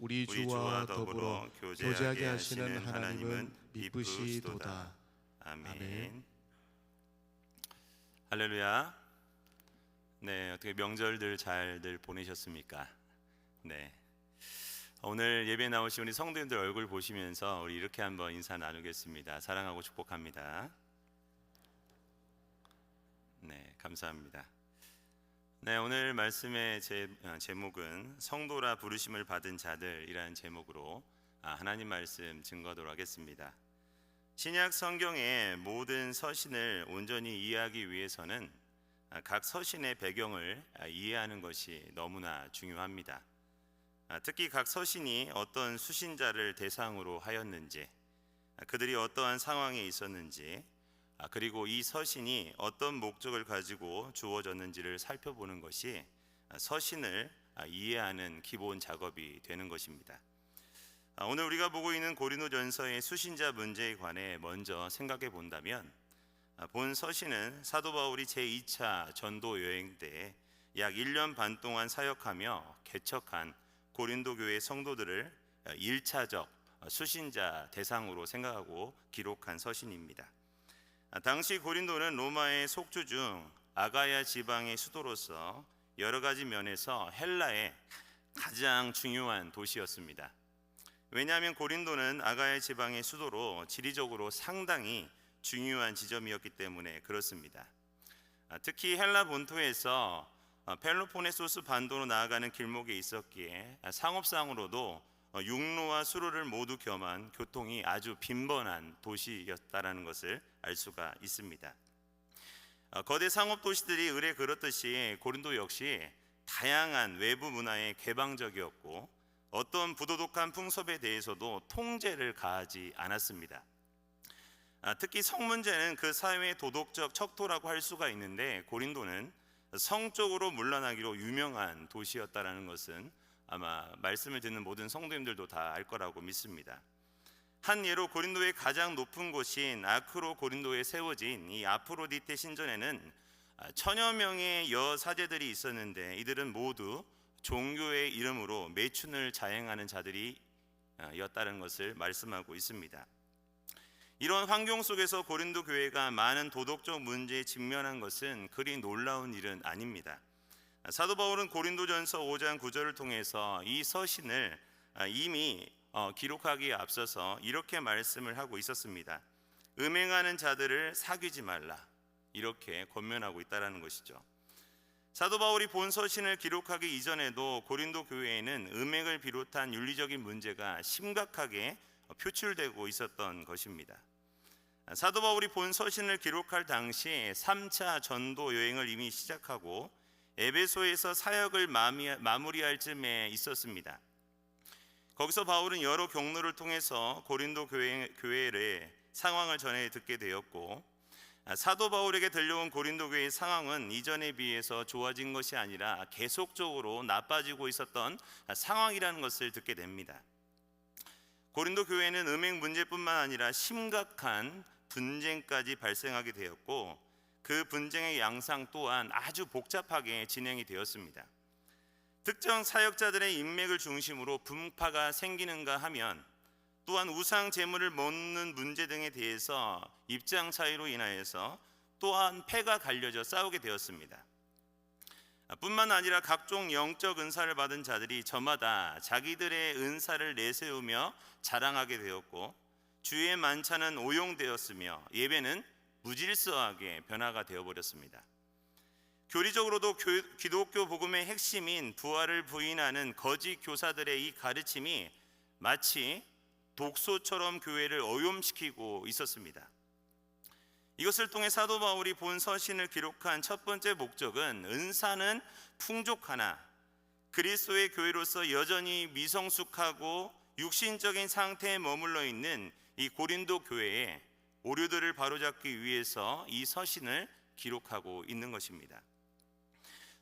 우리 주와 더불어 교제하게 하시는 하나님은 미쁘시도다. 아멘. 할렐루야. 네, 어떻게 명절들 잘들 보내셨습니까? 네. 오늘 예배 나오신 우리 성도님들 얼굴 보시면서 우리 이렇게 한번 인사 나누겠습니다. 사랑하고 축복합니다. 네, 감사합니다. 네, 오늘 말씀의 제목은 성도라 부르심을 받은 자들이라는 제목으로 하나님 말씀 증거하도록 하겠습니다. 신약 성경의 모든 서신을 온전히 이해하기 위해서는 각 서신의 배경을 이해하는 것이 너무나 중요합니다. 특히 각 서신이 어떤 수신자를 대상으로 하였는지, 그들이 어떠한 상황에 있었는지, 그리고 이 서신이 어떤 목적을 가지고 주어졌는지를 살펴보는 것이 서신을 이해하는 기본 작업이 되는 것입니다. 오늘 우리가 보고 있는 고린도전서의 수신자 문제에 관해 먼저 생각해 본다면, 본 서신은 사도 바울이 제2차 전도 여행 때 약 1년 반 동안 사역하며 개척한 고린도 교회 성도들을 1차적 수신자 대상으로 생각하고 기록한 서신입니다. 당시 고린도는 로마의 속주 중 아가야 지방의 수도로서 여러 가지 면에서 헬라의 가장 중요한 도시였습니다. 왜냐하면 고린도는 아가야 지방의 수도로 지리적으로 상당히 중요한 지점이었기 때문에 그렇습니다. 특히 헬라 본토에서 펠로폰네소스 반도로 나아가는 길목에 있었기에 상업상으로도 육로와 수로를 모두 겸한 교통이 아주 빈번한 도시였다라는 것을 알 수가 있습니다. 거대 상업 도시들이 을에 그렇듯이 고린도 역시 다양한 외부 문화에 개방적이었고 어떤 부도덕한 풍습에 대해서도 통제를 가하지 않았습니다. 특히 성 문제는 그 사회의 도덕적 척도라고 할 수가 있는데, 고린도는 성적으로 문란하기로 유명한 도시였다라는 것은 아마 말씀을 듣는 모든 성도님들도 다 알 거라고 믿습니다. 한 예로 고린도의 가장 높은 곳인 아크로 고린도에 세워진 이 아프로디테 신전에는 1000여 명의 여사제들이 있었는데, 이들은 모두 종교의 이름으로 매춘을 자행하는 자들이 였다는 것을 말씀하고 있습니다. 이런 환경 속에서 고린도 교회가 많은 도덕적 문제에 직면한 것은 그리 놀라운 일은 아닙니다. 사도 바울은 고린도전서 5장 9절을 통해서 이 서신을 이미 기록하기에 앞서서 이렇게 말씀을 하고 있었습니다. 음행하는 자들을 사귀지 말라, 이렇게 권면하고 있다는 것이죠. 사도 바울이 본 서신을 기록하기 이전에도 고린도 교회에는 음행을 비롯한 윤리적인 문제가 심각하게 표출되고 있었던 것입니다. 사도 바울이 본 서신을 기록할 당시 3차 전도 여행을 이미 시작하고 에베소에서 사역을 마무리할 쯤에 있었습니다. 거기서 바울은 여러 경로를 통해서 고린도 교회의 상황을 전해 듣게 되었고, 사도 바울에게 들려온 고린도 교회의 상황은 이전에 비해서 좋아진 것이 아니라 계속적으로 나빠지고 있었던 상황이라는 것을 듣게 됩니다. 고린도 교회는 음행 문제뿐만 아니라 심각한 분쟁까지 발생하게 되었고, 그 분쟁의 양상 또한 아주 복잡하게 진행이 되었습니다. 특정 사역자들의 인맥을 중심으로 분파가 생기는가 하면, 또한 우상 제물을 먹는 문제 등에 대해서 입장 차이로 인하여서 또한 패가 갈려져 싸우게 되었습니다. 뿐만 아니라 각종 영적 은사를 받은 자들이 저마다 자기들의 은사를 내세우며 자랑하게 되었고, 주의 만찬은 오용되었으며 예배는 무질서하게 변화가 되어버렸습니다. 교리적으로도 기독교 복음의 핵심인 부활을 부인하는 거짓 교사들의 이 가르침이 마치 독소처럼 교회를 오염시키고 있었습니다. 이것을 통해 사도 바울이 본 서신을 기록한 첫 번째 목적은 은사는 풍족하나 그리스도의 교회로서 여전히 미성숙하고 육신적인 상태에 머물러 있는 이 고린도 교회의 오류들을 바로잡기 위해서 이 서신을 기록하고 있는 것입니다.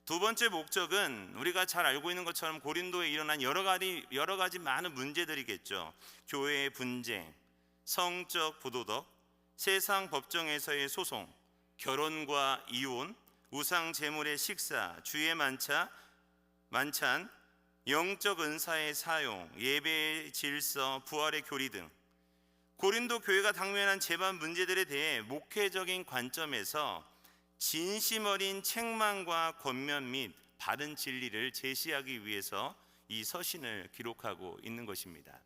두 번째 목적은 우리가 잘 알고 있는 것처럼 고린도에 일어난 여러 가지 많은 문제들이겠죠. 교회의 분쟁, 성적 부도덕, 세상 법정에서의 소송, 결혼과 이혼, 우상 제물의 식사, 주의 만찬, 영적 은사의 사용, 예배의 질서, 부활의 교리 등 고린도 교회가 당면한 제반 문제들에 대해 목회적인 관점에서 진심 어린 책망과 권면 및 바른 진리를 제시하기 위해서 이 서신을 기록하고 있는 것입니다.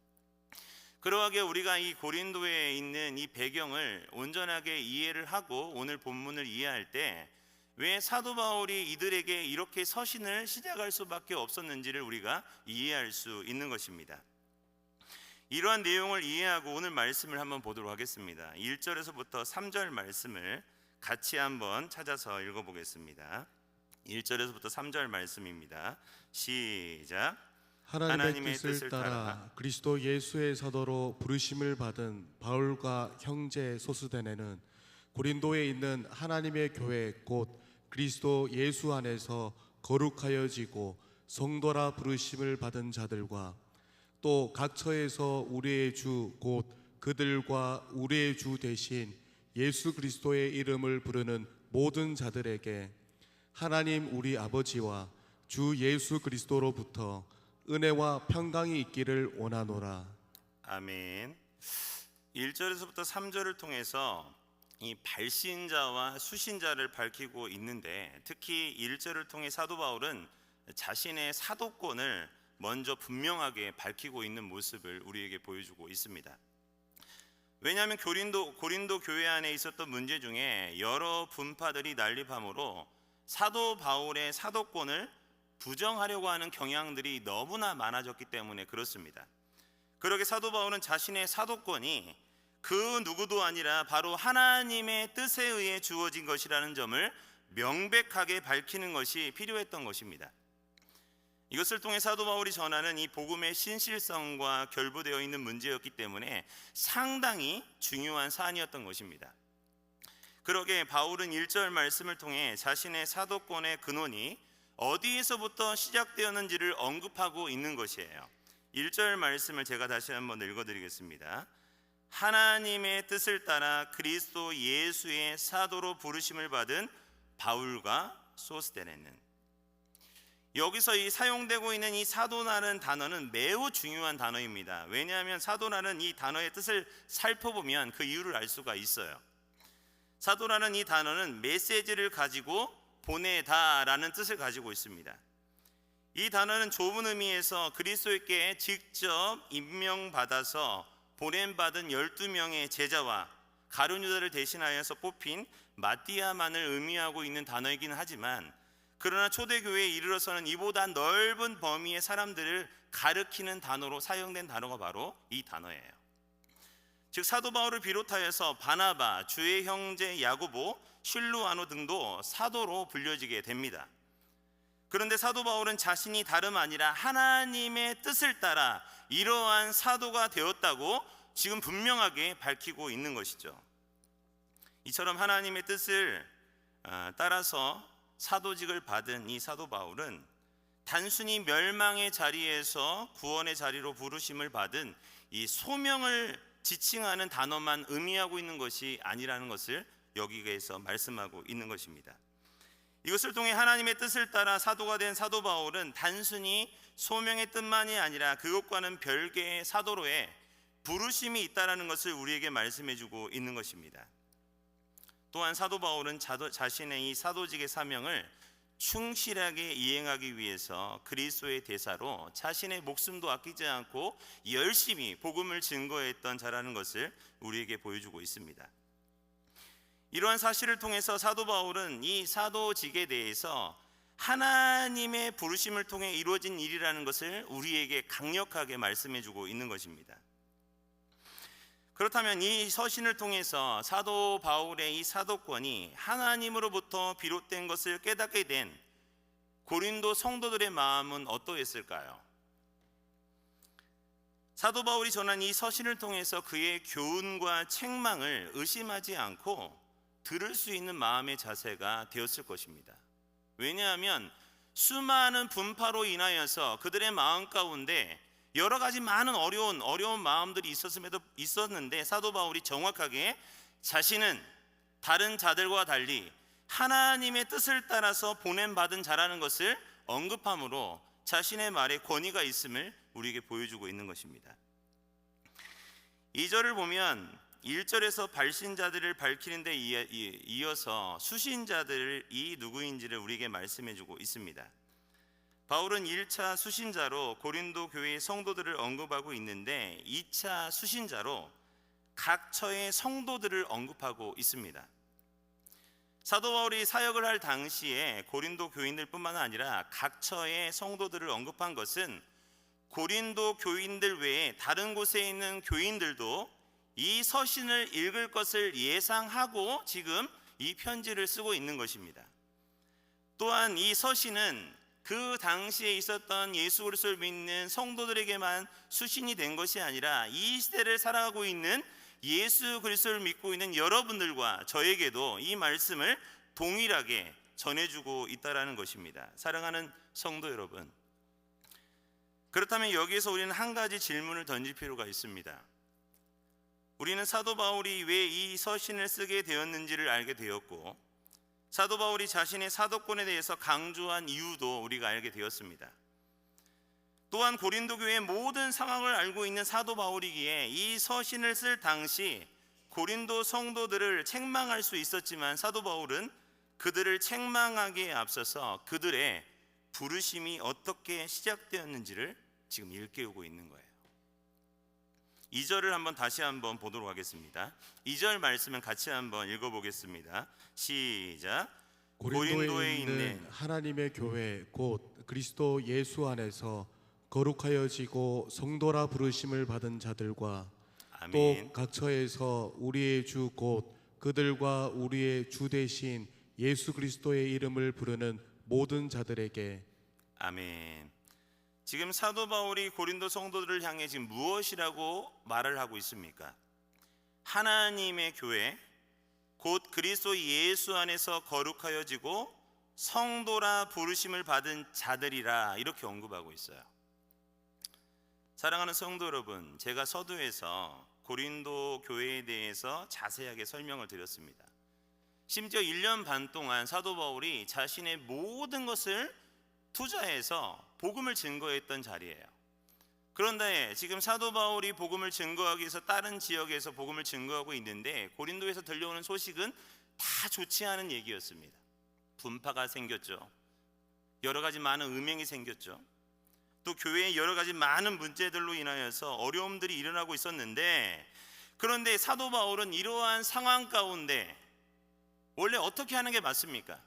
그러하게 우리가 이 고린도에 있는 이 배경을 온전하게 이해를 하고 오늘 본문을 이해할 때 왜 사도 바울이 이들에게 이렇게 서신을 시작할 수밖에 없었는지를 우리가 이해할 수 있는 것입니다. 이러한 내용을 이해하고 오늘 말씀을 한번 보도록 하겠습니다. 1절에서부터 3절 말씀을 같이 한번 찾아서 읽어보겠습니다. 1절에서부터 3절 말씀입니다. 시작. 하나님의 뜻을 따라 그리스도 예수의 사도로 부르심을 받은 바울과 형제 소스데네는 고린도에 있는 하나님의 교회 곧 그리스도 예수 안에서 거룩하여지고 성도라 부르심을 받은 자들과 또 각 처에서 우리의 주 곧 그들과 우리의 주 대신 예수 그리스도의 이름을 부르는 모든 자들에게 하나님 우리 아버지와 주 예수 그리스도로부터 은혜와 평강이 있기를 원하노라. 아멘. 1절에서부터 3절을 통해서 이 발신자와 수신자를 밝히고 있는데 특히 1절을 통해 사도 바울은 자신의 사도권을 먼저 분명하게 밝히고 있는 모습을 우리에게 보여주고 있습니다. 왜냐하면 고린도 교회 안에 있었던 문제 중에 여러 분파들이 난립함으로 사도 바울의 사도권을 부정하려고 하는 경향들이 너무나 많아졌기 때문에 그렇습니다. 그러게 사도 바울은 자신의 사도권이 그 누구도 아니라 바로 하나님의 뜻에 의해 주어진 것이라는 점을 명백하게 밝히는 것이 필요했던 것입니다. 이것을 통해 사도 바울이 전하는 이 복음의 신실성과 결부되어 있는 문제였기 때문에 상당히 중요한 사안이었던 것입니다. 그러게 바울은 1절 말씀을 통해 자신의 사도권의 근원이 어디에서부터 시작되었는지를 언급하고 있는 것이에요. 1절 말씀을 제가 다시 한번 읽어드리겠습니다. 하나님의 뜻을 따라 그리스도 예수의 사도로 부르심을 받은 바울과 소스데네는, 여기서 이 사용되고 있는 이 사도라는 단어는 매우 중요한 단어입니다. 왜냐하면 사도라는 이 단어의 뜻을 살펴보면 그 이유를 알 수가 있어요. 사도라는 이 단어는 메시지를 가지고 보내다라는 뜻을 가지고 있습니다. 이 단어는 좁은 의미에서 그리스도께 직접 임명받아서 보냄받은 12명의 제자와 가룟 유다를 대신하여서 뽑힌 마띠아만을 의미하고 있는 단어이긴 하지만, 그러나 초대교회에 이르러서는 이보다 넓은 범위의 사람들을 가리키는 단어로 사용된 단어가 바로 이 단어예요. 즉 사도 바울을 비롯하여서 바나바, 주의 형제 야고보, 실루아노 등도 사도로 불려지게 됩니다. 그런데 사도 바울은 자신이 다름 아니라 하나님의 뜻을 따라 이러한 사도가 되었다고 지금 분명하게 밝히고 있는 것이죠. 이처럼 하나님의 뜻을 따라서 사도직을 받은 이 사도 바울은 단순히 멸망의 자리에서 구원의 자리로 부르심을 받은 이 소명을 지칭하는 단어만 의미하고 있는 것이 아니라는 것을 여기에서 말씀하고 있는 것입니다. 이것을 통해 하나님의 뜻을 따라 사도가 된 사도 바울은 단순히 소명의 뜻만이 아니라 그것과는 별개의 사도로의 부르심이 있다는 것을 우리에게 말씀해주고 있는 것입니다. 또한 사도 바울은 자신의 이 사도직의 사명을 충실하게 이행하기 위해서 그리스도의 대사로 자신의 목숨도 아끼지 않고 열심히 복음을 증거했던 자라는 것을 우리에게 보여주고 있습니다. 이러한 사실을 통해서 사도 바울은 이 사도직에 대해서 하나님의 부르심을 통해 이루어진 일이라는 것을 우리에게 강력하게 말씀해주고 있는 것입니다. 그렇다면 이 서신을 통해서 사도 바울의 이 사도권이 하나님으로부터 비롯된 것을 깨닫게 된 고린도 성도들의 마음은 어떠했을까요? 사도 바울이 전한 이 서신을 통해서 그의 교훈과 책망을 의심하지 않고 들을 수 있는 마음의 자세가 되었을 것입니다. 왜냐하면 수많은 분파로 인하여서 그들의 마음 가운데 여러 가지 많은 어려운 마음들이 있었는데 사도 바울이 정확하게 자신은 다른 자들과 달리 하나님의 뜻을 따라서 보냄받은 자라는 것을 언급함으로 자신의 말에 권위가 있음을 우리에게 보여주고 있는 것입니다. 2절을 보면 1절에서 발신자들을 밝히는 데 이어서 수신자들이 누구인지를 우리에게 말씀해주고 있습니다. 바울은 1차 수신자로 고린도 교회의 성도들을 언급하고 있는데 2차 수신자로 각 처의 성도들을 언급하고 있습니다. 사도 바울이 사역을 할 당시에 고린도 교인들뿐만 아니라 각 처의 성도들을 언급한 것은 고린도 교인들 외에 다른 곳에 있는 교인들도 이 서신을 읽을 것을 예상하고 지금 이 편지를 쓰고 있는 것입니다. 또한 이 서신은 그 당시에 있었던 예수 그리스도를 믿는 성도들에게만 수신이 된 것이 아니라 이 시대를 살아가고 있는 예수 그리스도를 믿고 있는 여러분들과 저에게도 이 말씀을 동일하게 전해주고 있다라는 것입니다. 사랑하는 성도 여러분, 그렇다면 여기에서 우리는 한 가지 질문을 던질 필요가 있습니다. 우리는 사도 바울이 왜 이 서신을 쓰게 되었는지를 알게 되었고, 사도 바울이 자신의 사도권에 대해서 강조한 이유도 우리가 알게 되었습니다. 또한 고린도 교회의 모든 상황을 알고 있는 사도 바울이기에 이 서신을 쓸 당시 고린도 성도들을 책망할 수 있었지만 사도 바울은 그들을 책망하기에 앞서서 그들의 부르심이 어떻게 시작되었는지를 지금 일깨우고 있는 거예요. 2절을 한번 다시 한번 보도록 하겠습니다. 2절 말씀은 같이 한번 읽어보겠습니다. 시작. 고린도에 있는 하나님의 교회 곧 그리스도 예수 안에서 거룩하여지고 성도라 부르심을 받은 자들과 아멘. 또 각처에서 우리의 주 곧 그들과 우리의 주 대신 예수 그리스도의 이름을 부르는 모든 자들에게. 아멘. 지금 사도 바울이 고린도 성도들을 향해 지금 무엇이라고 말을 하고 있습니까? 하나님의 교회 곧 그리스도 예수 안에서 거룩하여지고 성도라 부르심을 받은 자들이라 이렇게 언급하고 있어요. 사랑하는 성도 여러분, 제가 서두에서 고린도 교회에 대해서 자세하게 설명을 드렸습니다. 심지어 1년 반 동안 사도 바울이 자신의 모든 것을 투자해서 복음을 증거했던 자리예요. 그런데 지금 사도 바울이 복음을 증거하기 위해서 다른 지역에서 복음을 증거하고 있는데 고린도에서 들려오는 소식은 다 좋지 않은 얘기였습니다. 분파가 생겼죠. 여러 가지 많은 음행이 생겼죠. 또 교회에 여러 가지 많은 문제들로 인하여서 어려움들이 일어나고 있었는데, 그런데 사도 바울은 이러한 상황 가운데 원래 어떻게 하는 게 맞습니까?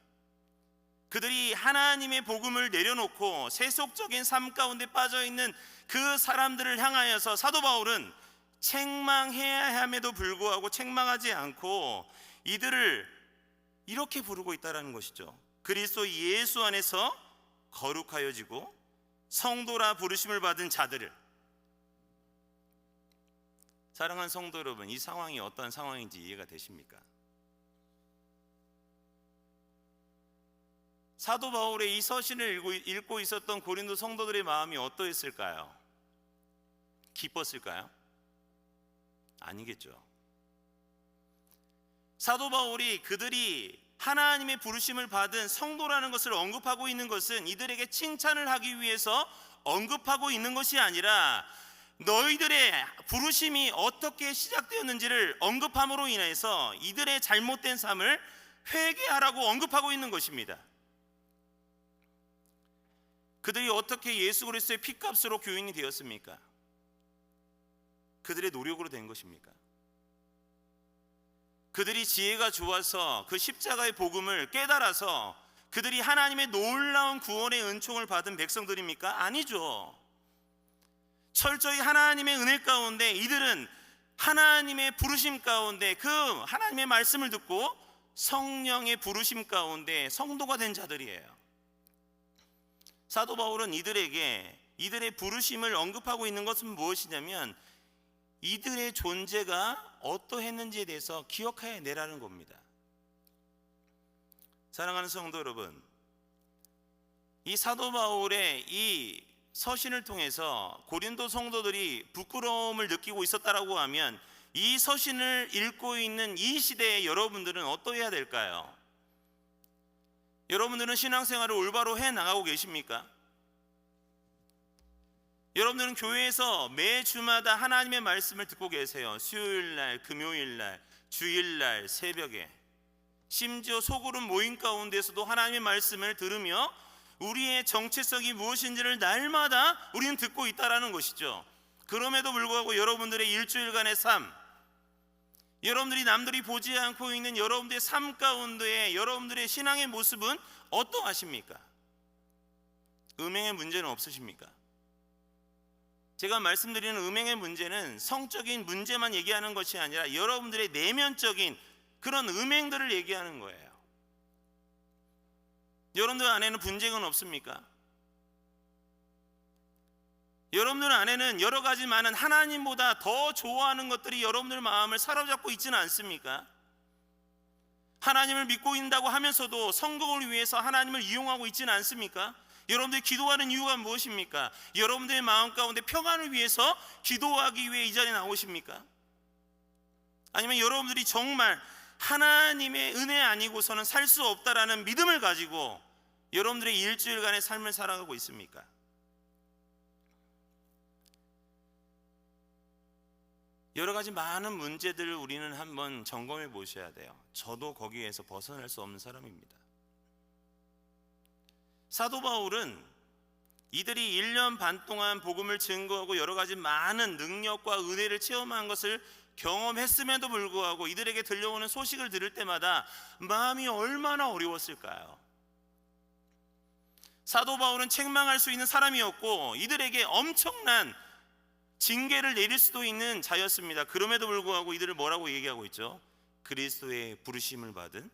그들이 하나님의 복음을 내려놓고 세속적인 삶 가운데 빠져있는 그 사람들을 향하여서 사도 바울은 책망해야 함에도 불구하고 책망하지 않고 이들을 이렇게 부르고 있다는 것이죠. 그리스도 예수 안에서 거룩하여지고 성도라 부르심을 받은 자들을. 사랑하는 성도 여러분, 이 상황이 어떤 상황인지 이해가 되십니까? 사도 바울의 이 서신을 읽고 있었던 고린도 성도들의 마음이 어떠했을까요? 기뻤을까요? 아니겠죠. 사도 바울이 그들이 하나님의 부르심을 받은 성도라는 것을 언급하고 있는 것은 이들에게 칭찬을 하기 위해서 언급하고 있는 것이 아니라 너희들의 부르심이 어떻게 시작되었는지를 언급함으로 인해서 이들의 잘못된 삶을 회개하라고 언급하고 있는 것입니다. 그들이 어떻게 예수 그리스도의 피값으로 교인이 되었습니까? 그들의 노력으로 된 것입니까? 그들이 지혜가 좋아서 그 십자가의 복음을 깨달아서 그들이 하나님의 놀라운 구원의 은총을 받은 백성들입니까? 아니죠. 철저히 하나님의 은혜 가운데 이들은 하나님의 부르심 가운데 그 하나님의 말씀을 듣고 성령의 부르심 가운데 성도가 된 자들이에요. 사도 바울은 이들에게 이들의 부르심을 언급하고 있는 것은 무엇이냐면 이들의 존재가 어떠했는지에 대해서 기억해 내라는 겁니다. 사랑하는 성도 여러분, 이 사도 바울의 이 서신을 통해서 고린도 성도들이 부끄러움을 느끼고 있었다라고 하면 이 서신을 읽고 있는 이 시대의 여러분들은 어떠해야 될까요? 여러분들은 신앙생활을 올바로 해 나가고 계십니까? 여러분들은 교회에서 매 주마다 하나님의 말씀을 듣고 계세요. 수요일날, 금요일날, 주일날, 새벽에. 심지어 소그룹 모임 가운데서도 하나님의 말씀을 들으며 우리의 정체성이 무엇인지를 날마다 우리는 듣고 있다라는 것이죠. 그럼에도 불구하고 여러분들의 일주일간의 삶, 여러분들이 남들이 보지 않고 있는 여러분들의 삶 가운데 여러분들의 신앙의 모습은 어떠하십니까? 음행의 문제는 없으십니까? 제가 말씀드리는 음행의 문제는 성적인 문제만 얘기하는 것이 아니라 여러분들의 내면적인 그런 음행들을 얘기하는 거예요. 여러분들 안에는 분쟁은 없습니까? 여러분들 안에는 여러 가지 많은 하나님보다 더 좋아하는 것들이 여러분들 마음을 사로잡고 있지는 않습니까? 하나님을 믿고 있다고 하면서도 성공을 위해서 하나님을 이용하고 있지는 않습니까? 여러분들이 기도하는 이유가 무엇입니까? 여러분들의 마음 가운데 평안을 위해서 기도하기 위해 이 자리에 나오십니까? 아니면 여러분들이 정말 하나님의 은혜 아니고서는 살 수 없다라는 믿음을 가지고 여러분들의 일주일간의 삶을 살아가고 있습니까? 여러 가지 많은 문제들을 우리는 한번 점검해 보셔야 돼요. 저도 거기에서 벗어날 수 없는 사람입니다. 사도 바울은 이들이 1년 반 동안 복음을 증거하고 여러 가지 많은 능력과 은혜를 체험한 것을 경험했음에도 불구하고 이들에게 들려오는 소식을 들을 때마다 마음이 얼마나 어려웠을까요? 사도 바울은 책망할 수 있는 사람이었고 이들에게 엄청난 징계를 내릴 수도 있는 자였습니다. 그럼에도 불구하고 이들을 뭐라고 얘기하고 있죠? 그리스도의 부르심을 받은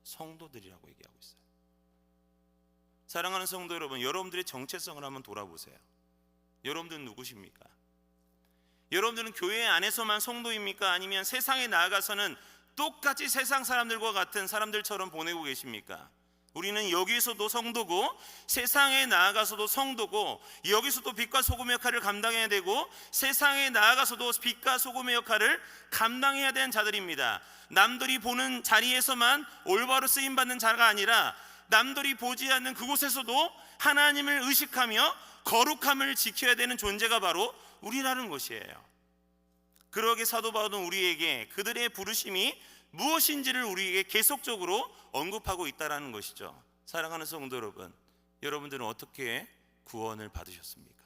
성도들이라고 얘기하고 있어요. 사랑하는 성도 여러분, 여러분들의 정체성을 한번 돌아보세요. 여러분들은 누구십니까? 여러분들은 교회 안에서만 성도입니까? 아니면 세상에 나아가서는 똑같이 세상 사람들과 같은 사람들처럼 보내고 계십니까? 우리는 여기서도 성도고 세상에 나아가서도 성도고 여기서도 빛과 소금의 역할을 감당해야 되고 세상에 나아가서도 빛과 소금의 역할을 감당해야 되는 자들입니다. 남들이 보는 자리에서만 올바로 쓰임받는 자가 아니라 남들이 보지 않는 그곳에서도 하나님을 의식하며 거룩함을 지켜야 되는 존재가 바로 우리라는 것이에요. 그러기에 사도 바울은 우리에게 그들의 부르심이 무엇인지를 우리에게 계속적으로 언급하고 있다는 것이죠. 사랑하는 성도 여러분, 여러분들은 어떻게 구원을 받으셨습니까?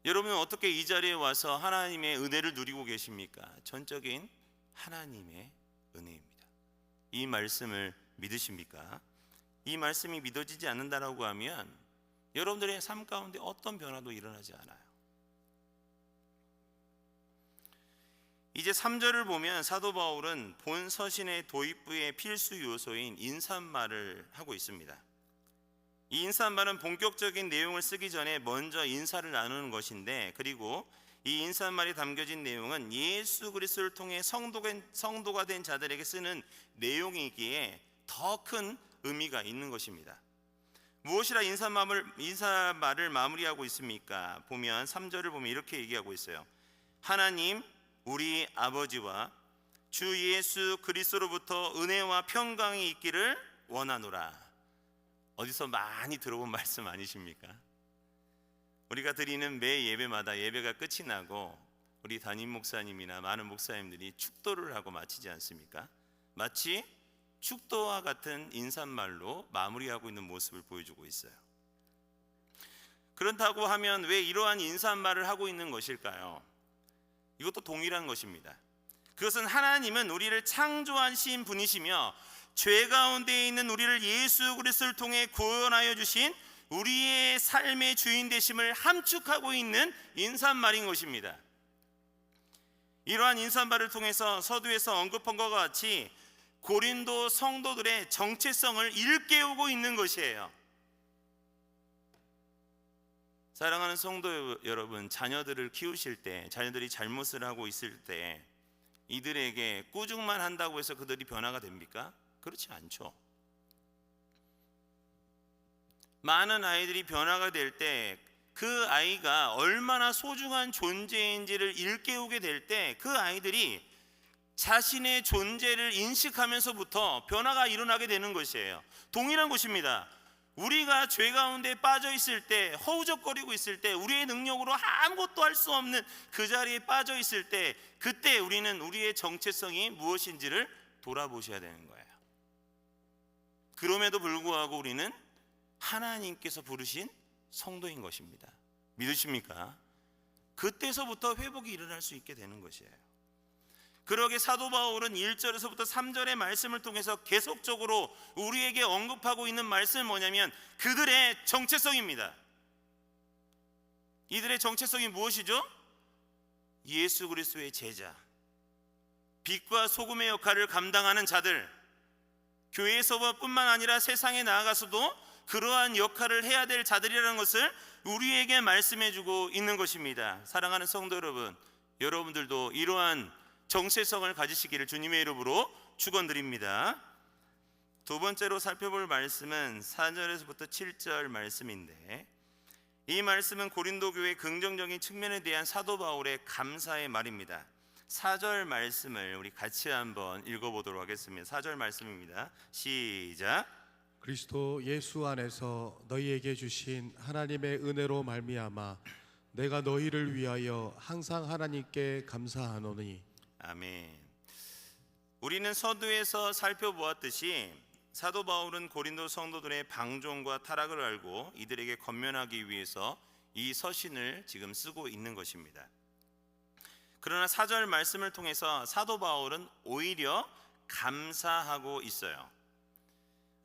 여러분은 어떻게 이 자리에 와서 하나님의 은혜를 누리고 계십니까? 전적인 하나님의 은혜입니다. 이 말씀을 믿으십니까? 이 말씀이 믿어지지 않는다라고 하면 여러분들의 삶 가운데 어떤 변화도 일어나지 않아요. 이제 3절을 보면 사도 바울은 본 서신의 도입부의 필수 요소인 인사말을 하고 있습니다. 이 인사말은 본격적인 내용을 쓰기 전에 먼저 인사를 나누는 것인데, 그리고 이 인사말이 담겨진 내용은 예수 그리스도를 통해 성도가 된 자들에게 쓰는 내용이기에 더 큰 의미가 있는 것입니다. 무엇이라 인사말을 마무리하고 있습니까? 보면 3절을 보면 이렇게 얘기하고 있어요. 하나님 우리 아버지와 주 예수 그리스도로부터 은혜와 평강이 있기를 원하노라. 어디서 많이 들어본 말씀 아니십니까? 우리가 드리는 매 예배마다 예배가 끝이 나고 우리 담임 목사님이나 많은 목사님들이 축도를 하고 마치지 않습니까? 마치 축도와 같은 인사말로 마무리하고 있는 모습을 보여주고 있어요. 그렇다고 하면 왜 이러한 인사말을 하고 있는 것일까요? 이것도 동일한 것입니다. 그것은 하나님은 우리를 창조하신 분이시며 죄 가운데 있는 우리를 예수 그리스도를 통해 구원하여 주신 우리의 삶의 주인 되심을 함축하고 있는 인사말인 것입니다. 이러한 인사말을 통해서 서두에서 언급한 것과 같이 고린도 성도들의 정체성을 일깨우고 있는 것이에요. 사랑하는 성도 여러분, 자녀들을 키우실 때, 자녀들이 잘못을 하고 있을 때 이들에게 꾸중만 한다고 해서 그들이 변화가 됩니까? 그렇지 않죠. 많은 아이들이 변화가 될 때 그 아이가 얼마나 소중한 존재인지를 일깨우게 될 때 그 아이들이 자신의 존재를 인식하면서부터 변화가 일어나게 되는 것이에요. 동일한 것입니다. 우리가 죄 가운데 빠져 있을 때, 허우적거리고 있을 때, 우리의 능력으로 아무것도 할 수 없는 그 자리에 빠져 있을 때, 그때 우리는 우리의 정체성이 무엇인지를 돌아보셔야 되는 거예요. 그럼에도 불구하고 우리는 하나님께서 부르신 성도인 것입니다. 믿으십니까? 그때서부터 회복이 일어날 수 있게 되는 것이에요. 그러게 사도 바울은 1절에서부터 3절의 말씀을 통해서 계속적으로 우리에게 언급하고 있는 말씀은 뭐냐면 그들의 정체성입니다. 이들의 정체성이 무엇이죠? 예수 그리스도의 제자, 빛과 소금의 역할을 감당하는 자들, 교회에서뿐만 아니라 세상에 나아가서도 그러한 역할을 해야 될 자들이라는 것을 우리에게 말씀해주고 있는 것입니다. 사랑하는 성도 여러분, 여러분들도 이러한 정체성을 가지시기를 주님의 이름으로 축원드립니다. 두 번째로 살펴볼 말씀은 4절에서부터 7절 말씀인데, 이 말씀은 고린도 교회의 긍정적인 측면에 대한 사도 바울의 감사의 말입니다. 4절 말씀을 우리 같이 한번 읽어보도록 하겠습니다. 4절 말씀입니다. 시작. 그리스도 예수 안에서 너희에게 주신 하나님의 은혜로 말미암아 내가 너희를 위하여 항상 하나님께 감사하노니. 아멘. 우리는 서두에서 살펴보았듯이 사도 바울은 고린도 성도들의 방종과 타락을 알고 이들에게 권면하기 위해서 이 서신을 지금 쓰고 있는 것입니다. 그러나 4절 말씀을 통해서 사도 바울은 오히려 감사하고 있어요.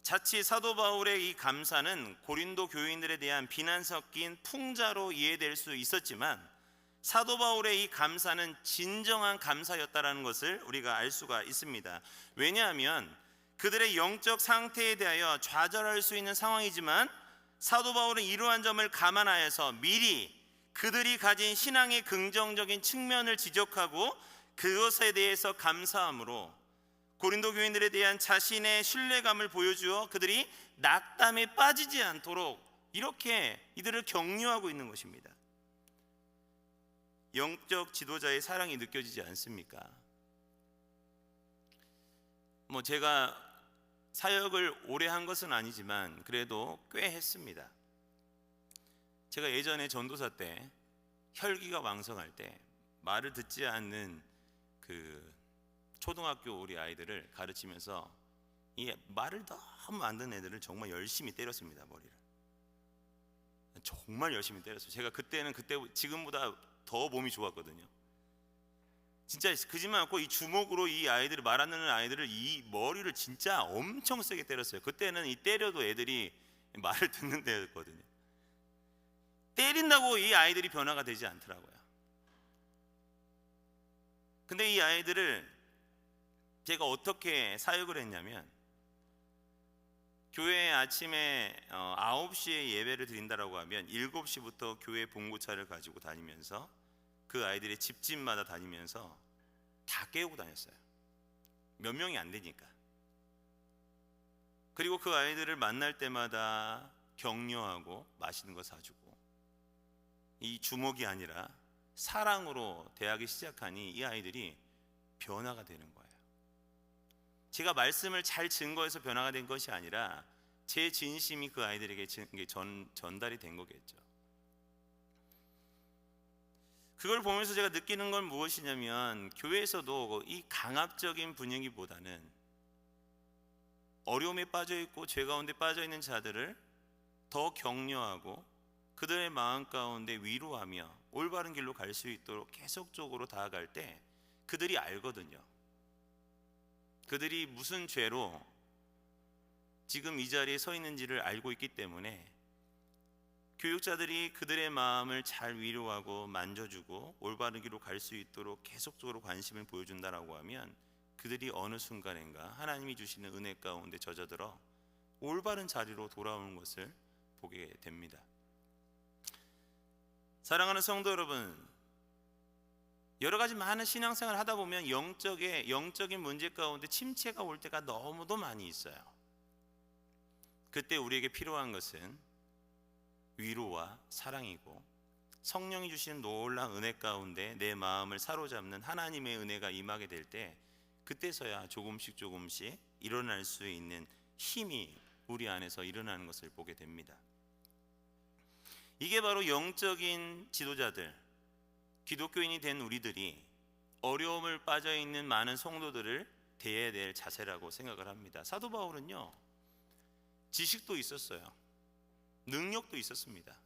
자칫 사도 바울의 이 감사는 고린도 교인들에 대한 비난 섞인 풍자로 이해될 수 있었지만 사도 바울의 이 감사는 진정한 감사였다라는 것을 우리가 알 수가 있습니다. 왜냐하면 그들의 영적 상태에 대하여 좌절할 수 있는 상황이지만 사도 바울은 이러한 점을 감안하여서 미리 그들이 가진 신앙의 긍정적인 측면을 지적하고 그것에 대해서 감사함으로 고린도 교인들에 대한 자신의 신뢰감을 보여주어 그들이 낙담에 빠지지 않도록 이렇게 이들을 격려하고 있는 것입니다. 영적 지도자의 사랑이 느껴지지 않습니까? 제가 사역을 오래 한 것은 아니지만 그래도 꽤 했습니다. 제가 예전에 전도사 때 혈기가 왕성할 때 말을 듣지 않는 그 초등학교 우리 아이들을 가르치면서 이 말을 너무 안 듣는 애들을 정말 열심히 때렸습니다. 머리를 정말 열심히 때렸어요. 제가 그때 지금보다 더 몸이 좋았거든요. 진짜 거짓말 않고 이 주먹으로 이 아이들을 말 안 듣는 아이들을 이 머리를 진짜 엄청 세게 때렸어요. 그때는 이 때려도 애들이 말을 듣는 데였거든요. 때린다고 이 아이들이 변화가 되지 않더라고요. 근데 이 아이들을 제가 어떻게 사역을 했냐면 교회 아침에 9시에 예배를 드린다라고 하면 7시부터 교회 봉고차를 가지고 다니면서 그 아이들의 집집마다 다니면서 다 깨우고 다녔어요. 몇 명이 안 되니까. 그리고 그 아이들을 만날 때마다 격려하고 맛있는 거 사주고 이 주먹이 아니라 사랑으로 대하기 시작하니 이 아이들이 변화가 되는 거예요. 제가 말씀을 잘 증거해서 변화가 된 것이 아니라 제 진심이 그 아이들에게 전달이 된 거겠죠. 그걸 보면서 제가 느끼는 건 무엇이냐면 교회에서도 이 강압적인 분위기보다는 어려움에 빠져 있고 죄 가운데 빠져 있는 자들을 더 격려하고 그들의 마음 가운데 위로하며 올바른 길로 갈 수 있도록 계속적으로 다가갈 때 그들이 알거든요. 그들이 무슨 죄로 지금 이 자리에 서 있는지를 알고 있기 때문에 교육자들이 그들의 마음을 잘 위로하고 만져주고 올바른 길로 갈 수 있도록 계속적으로 관심을 보여준다라고 하면 그들이 어느 순간인가 하나님이 주시는 은혜 가운데 젖어들어 올바른 자리로 돌아오는 것을 보게 됩니다. 사랑하는 성도 여러분, 여러 가지 많은 신앙생활을 하다 보면 영적인 문제 가운데 침체가 올 때가 너무도 많이 있어요. 그때 우리에게 필요한 것은 위로와 사랑이고 성령이 주시는 놀라운 은혜 가운데 내 마음을 사로잡는 하나님의 은혜가 임하게 될 때 그때서야 조금씩 일어날 수 있는 힘이 우리 안에서 일어나는 것을 보게 됩니다. 이게 바로 영적인 지도자들, 기독교인이 된 우리들이 어려움을 빠져 있는 많은 성도들을 대해야 될 자세라고 생각을 합니다. 사도 바울은요, 지식도 있었어요. 능력도 있었습니다.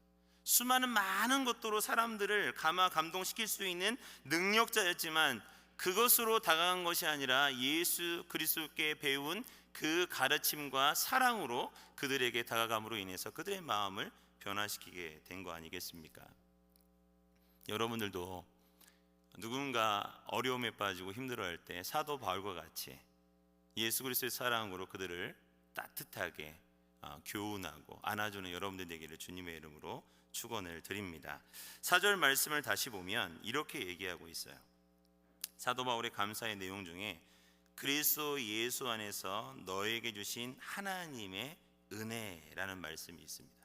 수많은 많은 것들로 사람들을 감동시킬 수 있는 능력자였지만 그것으로 다가간 것이 아니라 예수 그리스도께 배운 그 가르침과 사랑으로 그들에게 다가감으로 인해서 그들의 마음을 변화시키게 된 거 아니겠습니까? 여러분들도 누군가 어려움에 빠지고 힘들어할 때 사도 바울과 같이 예수 그리스도의 사랑으로 그들을 따뜻하게 교훈하고 안아주는 여러분들 되기를 주님의 이름으로 축원을 드립니다. 4절 말씀을 다시 보면 이렇게 얘기하고 있어요. 사도 바울의 감사의 내용 중에 그리스도 예수 안에서 너에게 주신 하나님의 은혜라는 말씀이 있습니다.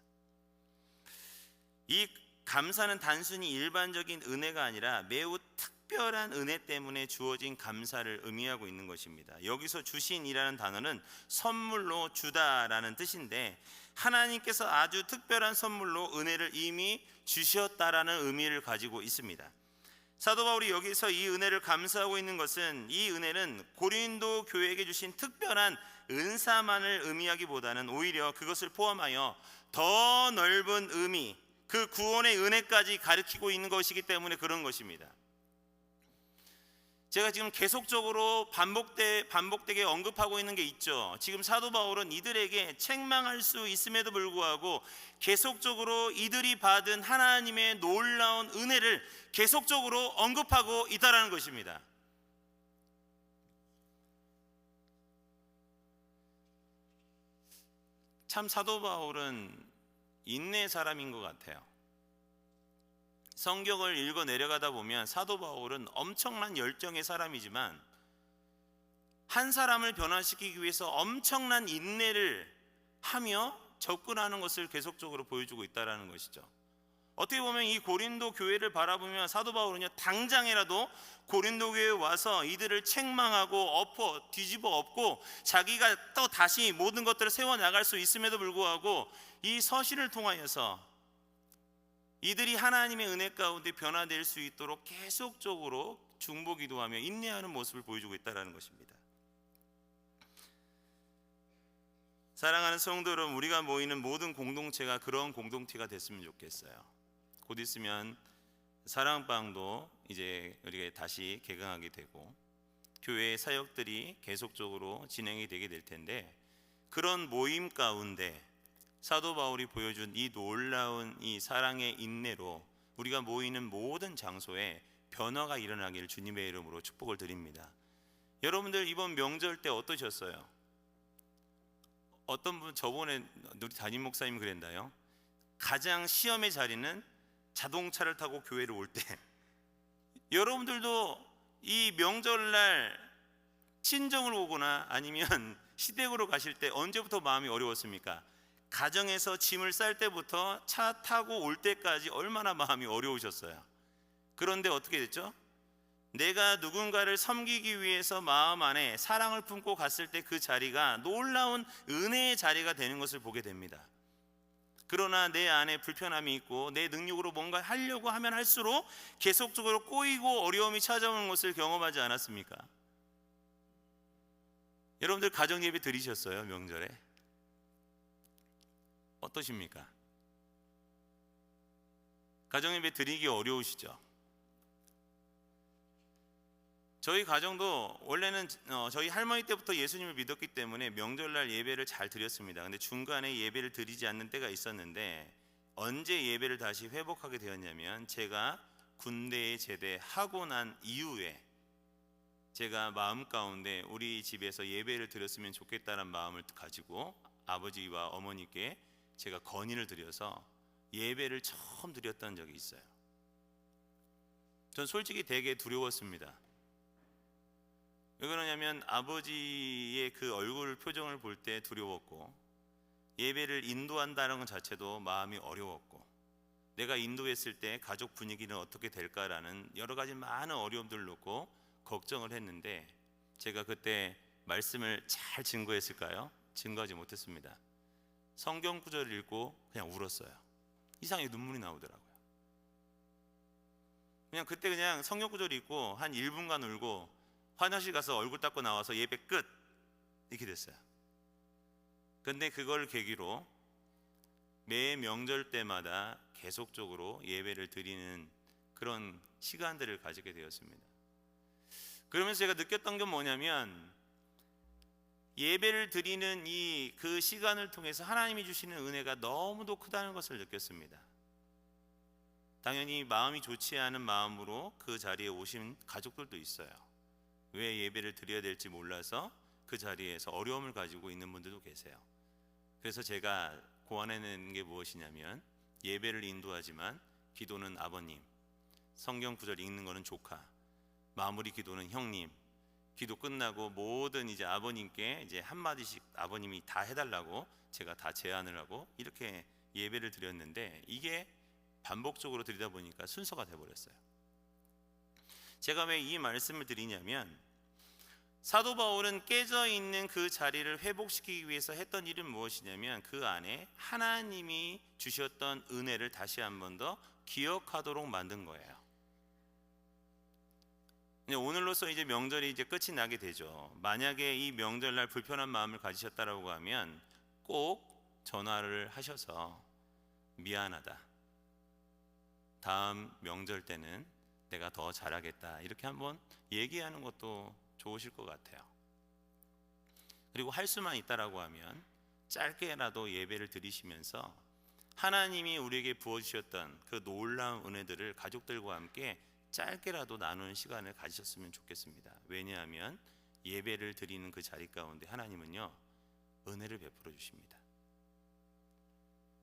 이 감사는 단순히 일반적인 은혜가 아니라 매우 특별한 은혜 때문에 주어진 감사를 의미하고 있는 것입니다. 여기서 주신이라는 단어는 선물로 주다라는 뜻인데 하나님께서 아주 특별한 선물로 은혜를 이미 주셨다라는 의미를 가지고 있습니다. 사도 바울이 여기서 이 은혜를 감사하고 있는 것은 이 은혜는 고린도 교회에게 주신 특별한 은사만을 의미하기보다는 오히려 그것을 포함하여 더 넓은 의미, 그 구원의 은혜까지 가리키고 있는 것이기 때문에 그런 것입니다. 제가 지금 계속적으로 반복되게 언급하고 있는 게 있죠. 지금 사도 바울은 이들에게 책망할 수 있음에도 불구하고 계속적으로 이들이 받은 하나님의 놀라운 은혜를 계속적으로 언급하고 있다는 것입니다. 참 사도 바울은 인내 사람인 것 같아요. 성경을 읽어 내려가다 보면 사도 바울은 엄청난 열정의 사람이지만 한 사람을 변화시키기 위해서 엄청난 인내를 하며 접근하는 것을 계속적으로 보여주고 있다는 것이죠. 어떻게 보면 이 고린도 교회를 바라보면 사도 바울은요, 당장이라도 고린도 교회에 와서 이들을 책망하고 뒤집어 엎고 자기가 또 다시 모든 것들을 세워나갈 수 있음에도 불구하고 이 서신을 통하여서 이들이 하나님의 은혜 가운데 변화될 수 있도록 계속적으로 중보기도하며 인내하는 모습을 보여주고 있다는 것입니다. 사랑하는 성도 여러분, 우리가 모이는 모든 공동체가 그런 공동체가 됐으면 좋겠어요. 곧 있으면 사랑방도 이제 우리가 다시 개강하게 되고 교회의 사역들이 계속적으로 진행이 되게 될 텐데 그런 모임 가운데 사도 바울이 보여준 이 놀라운 이 사랑의 인내로 우리가 모이는 모든 장소에 변화가 일어나기를 주님의 이름으로 축복을 드립니다. 여러분들 이번 명절 때 어떠셨어요? 어떤 분 저번에 우리 담임 목사님 그랬나요? 가장 시험의 자리는 자동차를 타고 교회를 올 때 여러분들도 이 명절날 친정을 오거나 아니면 시댁으로 가실 때 언제부터 마음이 어려웠습니까? 가정에서 짐을 쌀 때부터 차 타고 올 때까지 얼마나 마음이 어려우셨어요. 그런데 어떻게 됐죠? 내가 누군가를 섬기기 위해서 마음 안에 사랑을 품고 갔을 때 그 자리가 놀라운 은혜의 자리가 되는 것을 보게 됩니다. 그러나 내 안에 불편함이 있고 내 능력으로 뭔가 하려고 하면 할수록 계속적으로 꼬이고 어려움이 찾아오는 것을 경험하지 않았습니까? 여러분들 가정예배 드리셨어요? 명절에? 어떠십니까? 가정예배 드리기 어려우시죠? 저희 가정도 원래는 저희 할머니 때부터 예수님을 믿었기 때문에 명절날 예배를 잘 드렸습니다. 근데 중간에 예배를 드리지 않는 때가 있었는데 언제 예배를 다시 회복하게 되었냐면 제가 군대에 제대하고 난 이후에 제가 마음 가운데 우리 집에서 예배를 드렸으면 좋겠다는 마음을 가지고 아버지와 어머니께 제가 건의를 드려서 예배를 처음 드렸던 적이 있어요. 전 솔직히 되게 두려웠습니다. 왜 그러냐면 아버지의 그 얼굴 표정을 볼 때 두려웠고 예배를 인도한다는 것 자체도 마음이 어려웠고 내가 인도했을 때 가족 분위기는 어떻게 될까라는 여러 가지 많은 어려움들을 놓고 걱정을 했는데 제가 그때 말씀을 잘 증거했을까요? 증거하지 못했습니다. 성경 구절을 읽고 그냥 울었어요. 이상하게 눈물이 나오더라고요. 그냥 성경 구절 읽고 한 1분간 울고 화장실 가서 얼굴 닦고 나와서 예배 끝 이렇게 됐어요. 근데 그걸 계기로 매 명절 때마다 계속적으로 예배를 드리는 그런 시간들을 가지게 되었습니다. 그러면서 제가 느꼈던 게 뭐냐면, 예배를 드리는 그 시간을 통해서 하나님이 주시는 은혜가 너무도 크다는 것을 느꼈습니다. 당연히 마음이 좋지 않은 마음으로 그 자리에 오신 가족들도 있어요. 왜 예배를 드려야 될지 몰라서 그 자리에서 어려움을 가지고 있는 분들도 계세요. 그래서 제가 고안해낸 게 무엇이냐면, 예배를 인도하지만 기도는 아버님, 성경 구절 읽는 거는 조카, 마무리 기도는 형님, 기도 끝나고 모든 이제 아버님께 이제 한마디씩 아버님이 다 해달라고 제가 다 제안을 하고 이렇게 예배를 드렸는데, 이게 반복적으로 드리다 보니까 순서가 돼버렸어요. 제가 왜 이 말씀을 드리냐면, 사도 바울은 깨져 있는 그 자리를 회복시키기 위해서 했던 일은 무엇이냐면, 그 안에 하나님이 주셨던 은혜를 다시 한 번 더 기억하도록 만든 거예요. 오늘로써 이제 명절이 이제 끝이 나게 되죠. 만약에 이 명절날 불편한 마음을 가지셨다라고 하면 꼭 전화를 하셔서 미안하다, 다음 명절 때는 내가 더 잘하겠다, 이렇게 한번 얘기하는 것도 좋으실 것 같아요. 그리고 할 수만 있다라고 하면 짧게라도 예배를 드리시면서 하나님이 우리에게 부어주셨던 그 놀라운 은혜들을 가족들과 함께 짧게라도 나누는 시간을 가지셨으면 좋겠습니다. 왜냐하면 예배를 드리는 그 자리 가운데 하나님은요, 은혜를 베풀어 주십니다.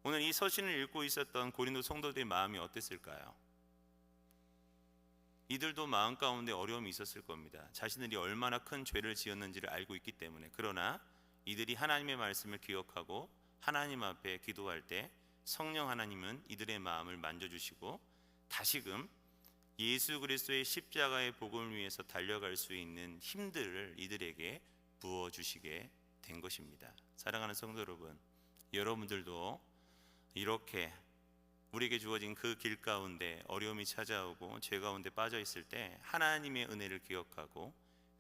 오늘 이 서신을 읽고 있었던 고린도 성도들의 마음이 어땠을까요? 이들도 마음 가운데 어려움이 있었을 겁니다. 자신들이 얼마나 큰 죄를 지었는지를 알고 있기 때문에. 그러나 이들이 하나님의 말씀을 기억하고 하나님 앞에 기도할 때 성령 하나님은 이들의 마음을 만져주시고 다시금 예수 그리스도의 십자가의 복음을 위해서 달려갈 수 있는 힘들을 이들에게 부어주시게 된 것입니다. 사랑하는 성도 여러분, 여러분들도 이렇게 우리에게 주어진 그 길 가운데 어려움이 찾아오고 죄 가운데 빠져 있을 때 하나님의 은혜를 기억하고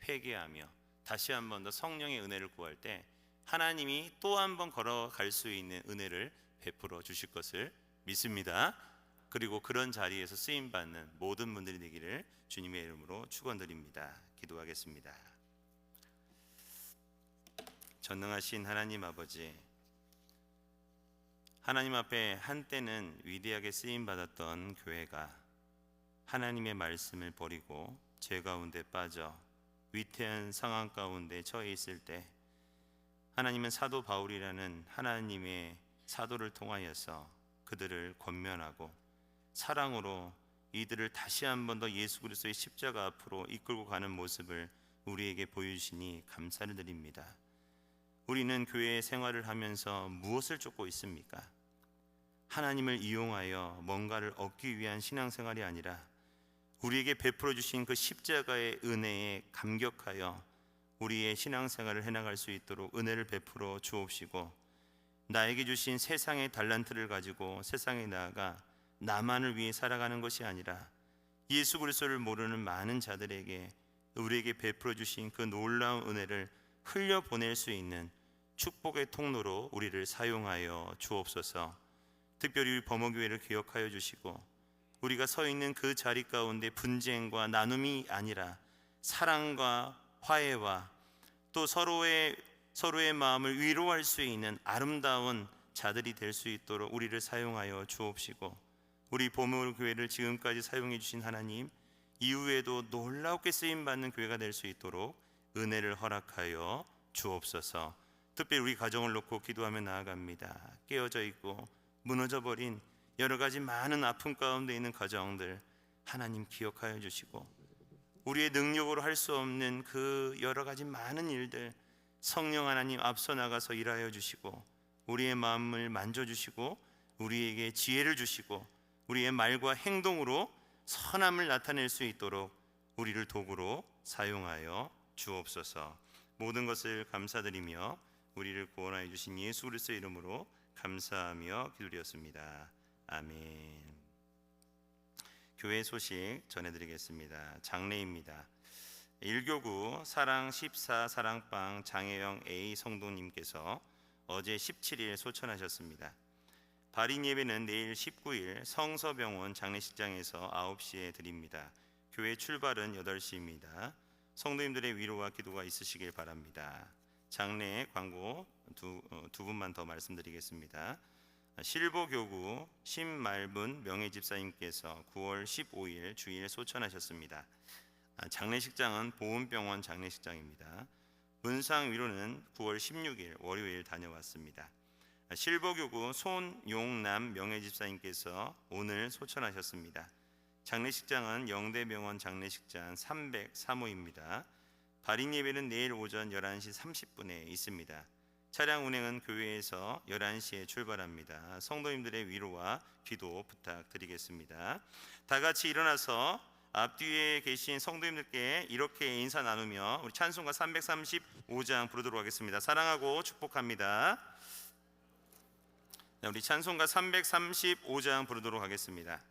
회개하며 다시 한 번 더 성령의 은혜를 구할 때 하나님이 또 한 번 걸어갈 수 있는 은혜를 베풀어 주실 것을 믿습니다. 그리고 그런 자리에서 쓰임받는 모든 분들이 되기를 주님의 이름으로 축원드립니다. 기도하겠습니다. 전능하신 하나님 아버지, 하나님 앞에 한때는 위대하게 쓰임받았던 교회가 하나님의 말씀을 버리고 죄 가운데 빠져 위태한 상황 가운데 처해 있을 때 하나님은 사도 바울이라는 하나님의 사도를 통하여서 그들을 권면하고 사랑으로 이들을 다시 한 번 더 예수 그리스도의 십자가 앞으로 이끌고 가는 모습을 우리에게 보여주시니 감사를 드립니다. 우리는 교회 생활을 하면서 무엇을 쫓고 있습니까? 하나님을 이용하여 뭔가를 얻기 위한 신앙생활이 아니라 우리에게 베풀어 주신 그 십자가의 은혜에 감격하여 우리의 신앙생활을 해나갈 수 있도록 은혜를 베풀어 주옵시고, 나에게 주신 세상의 달란트를 가지고 세상에 나아가 나만을 위해 살아가는 것이 아니라 예수 그리스도를 모르는 많은 자들에게 우리에게 베풀어 주신 그 놀라운 은혜를 흘려보낼 수 있는 축복의 통로로 우리를 사용하여 주옵소서. 특별히 우리 범어교회를 기억하여 주시고 우리가 서 있는 그 자리 가운데 분쟁과 나눔이 아니라 사랑과 화해와 또 서로의 마음을 위로할 수 있는 아름다운 자들이 될 수 있도록 우리를 사용하여 주옵시고, 우리 범어교회를 지금까지 사용해 주신 하나님, 이후에도 놀랍게 쓰임받는 교회가 될 수 있도록 은혜를 허락하여 주옵소서. 특별히 우리 가정을 놓고 기도하며 나아갑니다. 깨어져 있고 무너져버린 여러 가지 많은 아픔 가운데 있는 가정들 하나님 기억하여 주시고, 우리의 능력으로 할 수 없는 그 여러 가지 많은 일들 성령 하나님 앞서 나가서 일하여 주시고 우리의 마음을 만져주시고 우리에게 지혜를 주시고 우리의 말과 행동으로 선함을 나타낼 수 있도록 우리를 도구로 사용하여 주옵소서. 모든 것을 감사드리며 우리를 구원하여 주신 예수 그리스도의 이름으로 감사하며 기도드렸습니다. 아멘. 교회 소식 전해드리겠습니다. 장례입니다. 1교구 사랑 14 사랑방 장혜영 A 성도님께서 어제 17일 소천하셨습니다. 발인 예배는 내일 19일 성서병원 장례식장에서 9시에 드립니다. 교회 출발은 8시입니다. 성도님들의 위로와 기도가 있으시길 바랍니다. 장례 광고 두 분만 더 말씀드리겠습니다. 실보교구 신말분 명예집사님께서 9월 15일 주일 소천하셨습니다. 장례식장은 보은병원 장례식장입니다. 문상 위로는 9월 16일 월요일 다녀왔습니다. 실보교구 손용남 명예집사님께서 오늘 소천하셨습니다. 장례식장은 영대병원 장례식장 303호입니다. 발인 예배는 내일 오전 11시 30분에 있습니다. 차량 운행은 교회에서 11시에 출발합니다. 성도님들의 위로와 기도 부탁드리겠습니다. 다 같이 일어나서 앞뒤에 계신 성도님들께 이렇게 인사 나누며 우리 찬송가 335장 부르도록 하겠습니다. 사랑하고 축복합니다. 우리 찬송가 335장 부르도록 하겠습니다.